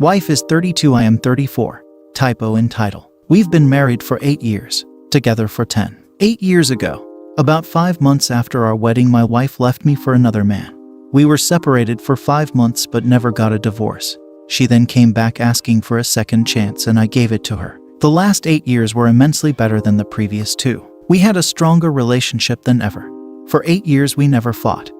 Wife is 32, I am 34. Typo in title. We've been married for 8 years, together for 10. 8 years ago, about 5 months after our wedding, my wife left me for another man. We were separated for 5 months but never got a divorce. She then came back asking for a second chance and I gave it to her. The last 8 years were immensely better than the previous 2. We had a stronger relationship than ever. For 8 years we never fought,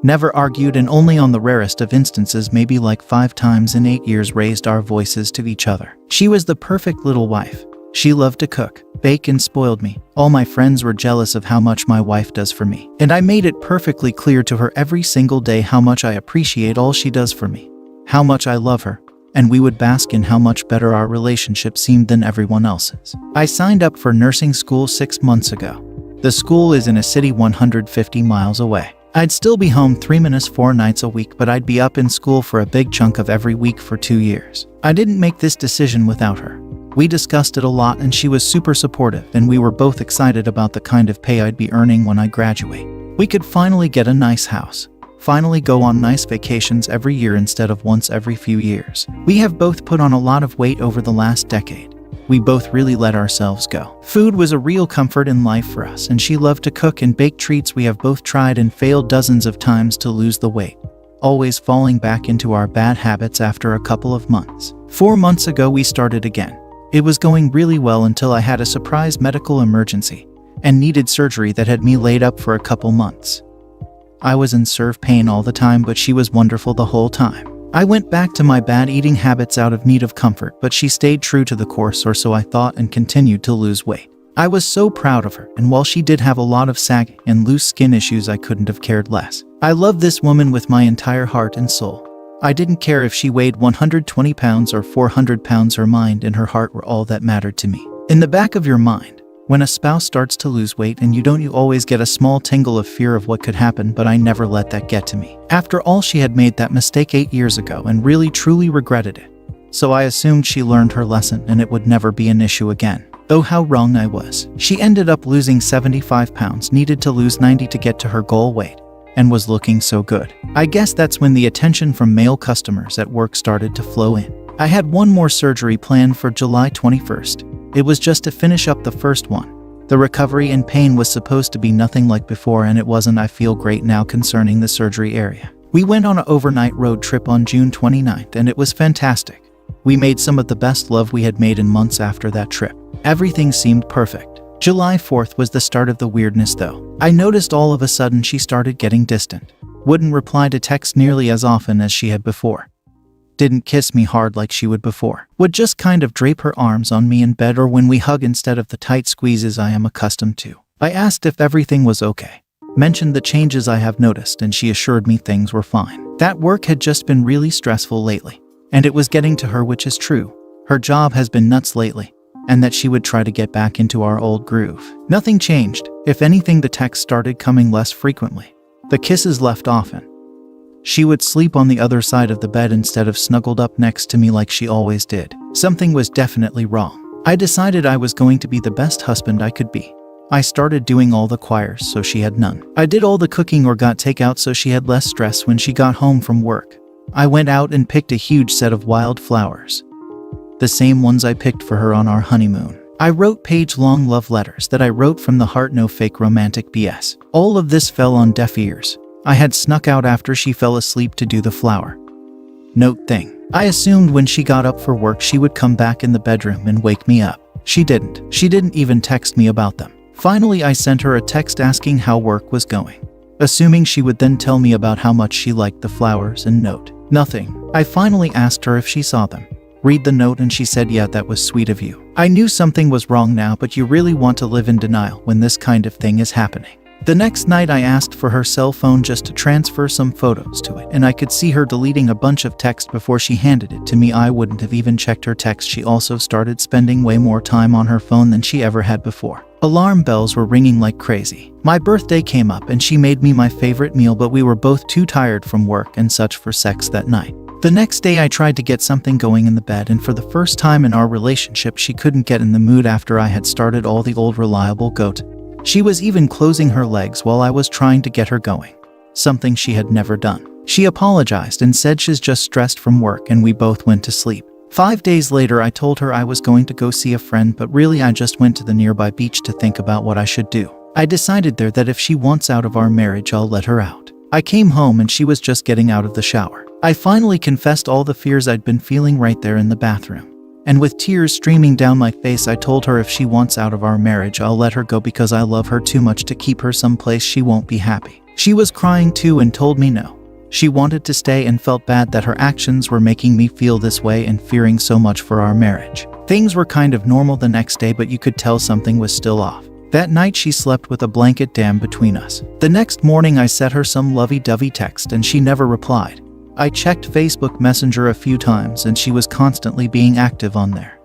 never argued, and only on the rarest of instances, maybe like 5 times in 8 years, raised our voices to each other. She was the perfect little wife. She loved to cook, bake, and spoiled me. All my friends were jealous of how much my wife does for me, and I made it perfectly clear to her every single day how much I appreciate all she does for me, how much I love her, and we would bask in how much better our relationship seemed than everyone else's. I signed up for nursing school 6 months ago. The school is in a city 150 miles away. I'd still be home 3-4 nights a week, but I'd be up in school for a big chunk of every week for 2 years. I didn't make this decision without her. We discussed it a lot and she was super supportive, and we were both excited about the kind of pay I'd be earning when I graduate. We could finally get a nice house, finally go on nice vacations every year instead of once every few years. We have both put on a lot of weight over the last decade. We both really let ourselves go. Food was a real comfort in life for us, and she loved to cook and bake treats. We have both tried and failed dozens of times to lose the weight, always falling back into our bad habits after a couple of months. 4 months ago we started again. It was going really well until I had a surprise medical emergency and needed surgery that had me laid up for a couple months. I was in severe pain all the time, but she was wonderful the whole time. I went back to my bad eating habits out of need of comfort, but she stayed true to the course, or so I thought, and continued to lose weight. I was so proud of her, and while she did have a lot of sagging and loose skin issues, I couldn't have cared less. I love this woman with my entire heart and soul. I didn't care if she weighed 120 pounds or 400 pounds. Her mind and her heart were all that mattered to me. In the back of your mind, when a spouse starts to lose weight and you always get a small tingle of fear of what could happen, but I never let that get to me. After all, she had made that mistake 8 years ago and really truly regretted it. So I assumed she learned her lesson and it would never be an issue again. Oh, how wrong I was. She ended up losing 75 pounds, needed to lose 90 to get to her goal weight, and was looking so good. I guess that's when the attention from male customers at work started to flow in. I had one more surgery planned for July 21st. It was just to finish up the first one. The recovery and pain was supposed to be nothing like before, and it wasn't. I feel great now concerning the surgery area. We went on an overnight road trip on June 29th and it was fantastic. We made some of the best love we had made in months after that trip. Everything seemed perfect. July 4th was the start of the weirdness though. I noticed all of a sudden she started getting distant. Wouldn't reply to texts nearly as often as she had before. Didn't kiss me hard like she would before. Would just kind of drape her arms on me in bed or when we hug instead of the tight squeezes I am accustomed to. I asked if everything was okay, mentioned the changes I have noticed, and she assured me things were fine. That work had just been really stressful lately, and it was getting to her, which is true. Her job has been nuts lately, and that she would try to get back into our old groove. Nothing changed. If anything, the texts started coming less frequently. The kisses left often. She would sleep on the other side of the bed instead of snuggled up next to me like she always did. Something was definitely wrong. I decided I was going to be the best husband I could be. I started doing all the choirs so she had none. I did all the cooking or got takeout so she had less stress when she got home from work. I went out and picked a huge set of wild flowers, the same ones I picked for her on our honeymoon. I wrote page-long love letters that I wrote from the heart, no fake romantic BS. All of this fell on deaf ears. I had snuck out after she fell asleep to do the flower note thing. I assumed when she got up for work she would come back in the bedroom and wake me up. She didn't. She didn't even text me about them. Finally, I sent her a text asking how work was going, assuming she would then tell me about how much she liked the flowers and note. Nothing. I finally asked her if she saw them, read the note, and she said, "Yeah, that was sweet of you." I knew something was wrong now, but you really want to live in denial when this kind of thing is happening. The next night I asked for her cell phone just to transfer some photos to it, and I could see her deleting a bunch of text before she handed it to me. I wouldn't have even checked her text. She also started spending way more time on her phone than she ever had before. Alarm bells were ringing like crazy. My birthday came up and she made me my favorite meal, but we were both too tired from work and such for sex that night. The next day I tried to get something going in the bed, and for the first time in our relationship she couldn't get in the mood after I had started all the old reliable goat. She was even closing her legs while I was trying to get her going, something she had never done. She apologized and said she's just stressed from work, and we both went to sleep. 5 days later, I told her I was going to go see a friend, but really I just went to the nearby beach to think about what I should do. I decided there that if she wants out of our marriage, I'll let her out. I came home and she was just getting out of the shower. I finally confessed all the fears I'd been feeling right there in the bathroom. And with tears streaming down my face, I told her if she wants out of our marriage, I'll let her go because I love her too much to keep her someplace she won't be happy. She was crying too and told me no. She wanted to stay and felt bad that her actions were making me feel this way and fearing so much for our marriage. Things were kind of normal the next day, but you could tell something was still off. That night she slept with a blanket dam between us. The next morning I sent her some lovey-dovey text and she never replied. I checked Facebook Messenger a few times and she was constantly being active on there,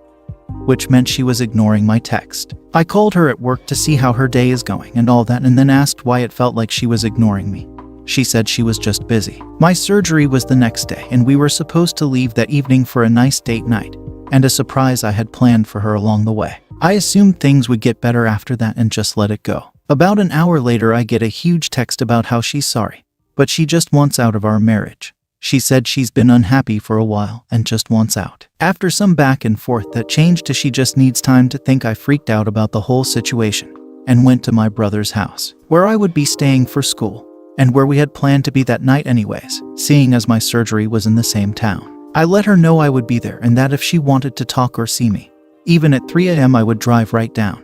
which meant she was ignoring my text. I called her at work to see how her day is going and all that, and then asked why it felt like she was ignoring me. She said she was just busy. My surgery was the next day and we were supposed to leave that evening for a nice date night and a surprise I had planned for her along the way. I assumed things would get better after that and just let it go. About an hour later, I get a huge text about how she's sorry, but she just wants out of our marriage. She said she's been unhappy for a while and just wants out. After some back and forth, that changed to she just needs time to think. I freaked out about the whole situation and went to my brother's house, where I would be staying for school, and where we had planned to be that night anyways, seeing as my surgery was in the same town. I let her know I would be there and that if she wanted to talk or see me, even at 3 a.m. I would drive right down.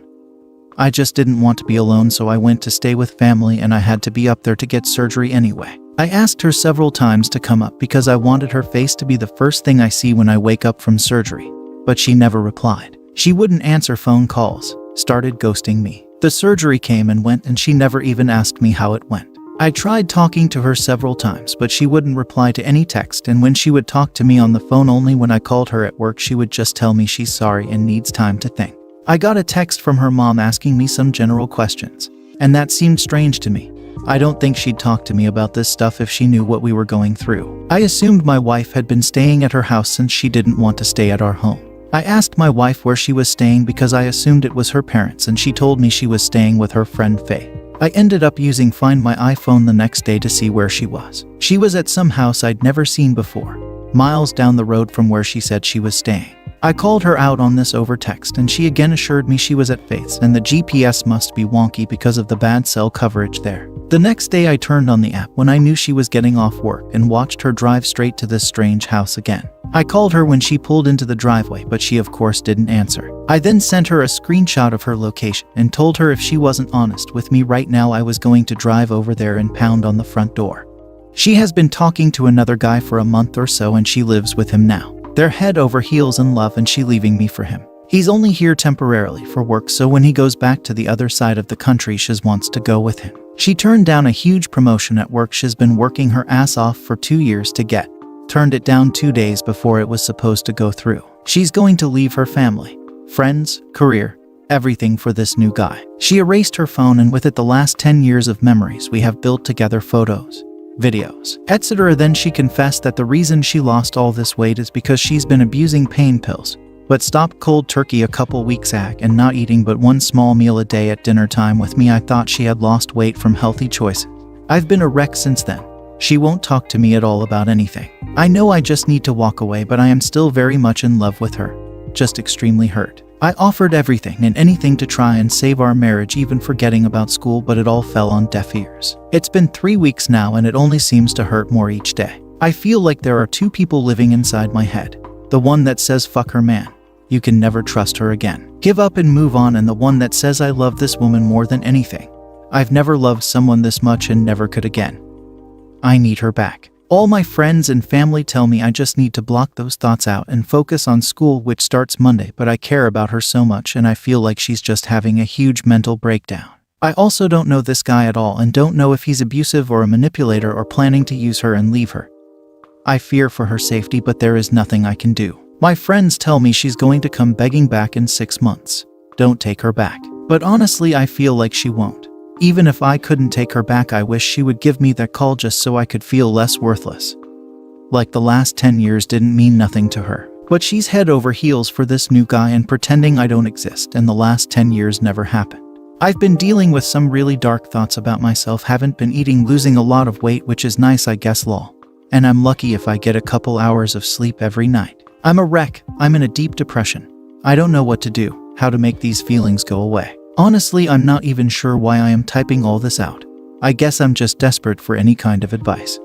I just didn't want to be alone, so I went to stay with family and I had to be up there to get surgery anyway. I asked her several times to come up because I wanted her face to be the first thing I see when I wake up from surgery, but she never replied. She wouldn't answer phone calls, started ghosting me. The surgery came and went and she never even asked me how it went. I tried talking to her several times, but she wouldn't reply to any text, and when she would talk to me on the phone, only when I called her at work, she would just tell me she's sorry and needs time to think. I got a text from her mom asking me some general questions, and that seemed strange to me. I don't think she'd talk to me about this stuff if she knew what we were going through. I assumed my wife had been staying at her house since she didn't want to stay at our home. I asked my wife where she was staying because I assumed it was her parents, and she told me she was staying with her friend Faye. I ended up using Find My iPhone the next day to see where she was. She was at some house I'd never seen before, miles down the road from where she said she was staying. I called her out on this over text and she again assured me she was at Faith's and the GPS must be wonky because of the bad cell coverage there. The next day I turned on the app when I knew she was getting off work and watched her drive straight to this strange house again. I called her when she pulled into the driveway, but she of course didn't answer. I then sent her a screenshot of her location and told her if she wasn't honest with me right now, I was going to drive over there and pound on the front door. She has been talking to another guy for a month or so and she lives with him now. They're head over heels in love and she leaving me for him. He's only here temporarily for work, so when he goes back to the other side of the country, she wants to go with him. She turned down a huge promotion at work she's been working her ass off for 2 years to get. Turned it down 2 days before it was supposed to go through. She's going to leave her family, friends, career, everything for this new guy. She erased her phone and with it the last 10 years of memories we have built together, photos, videos, etc. Then she confessed that the reason she lost all this weight is because she's been abusing pain pills, but stopped cold turkey a couple weeks back and not eating but one small meal a day at dinner time with me. I thought she had lost weight from healthy choices. I've been a wreck since then. She won't talk to me at all about anything. I know I just need to walk away, but I am still very much in love with her, just extremely hurt. I offered everything and anything to try and save our marriage, even forgetting about school, but it all fell on deaf ears. It's been 3 weeks now and it only seems to hurt more each day. I feel like there are two people living inside my head. The one that says fuck her man, you can never trust her again, give up and move on, and the one that says I love this woman more than anything. I've never loved someone this much and never could again. I need her back. All my friends and family tell me I just need to block those thoughts out and focus on school, which starts Monday, but I care about her so much and I feel like she's just having a huge mental breakdown. I also don't know this guy at all and don't know if he's abusive or a manipulator or planning to use her and leave her. I fear for her safety, but there is nothing I can do. My friends tell me she's going to come begging back in 6 months. Don't take her back. But honestly, I feel like she won't. Even if I couldn't take her back, I wish she would give me that call just so I could feel less worthless. Like the last 10 years didn't mean nothing to her. But she's head over heels for this new guy and pretending I don't exist, and the last 10 years never happened. I've been dealing with some really dark thoughts about myself, haven't been eating, losing a lot of weight, which is nice I guess lol. and I'm lucky if I get a couple hours of sleep every night. I'm a wreck. I'm in a deep depression. I don't know what to do, how to make these feelings go away. Honestly, I'm not even sure why I am typing all this out. I guess I'm just desperate for any kind of advice.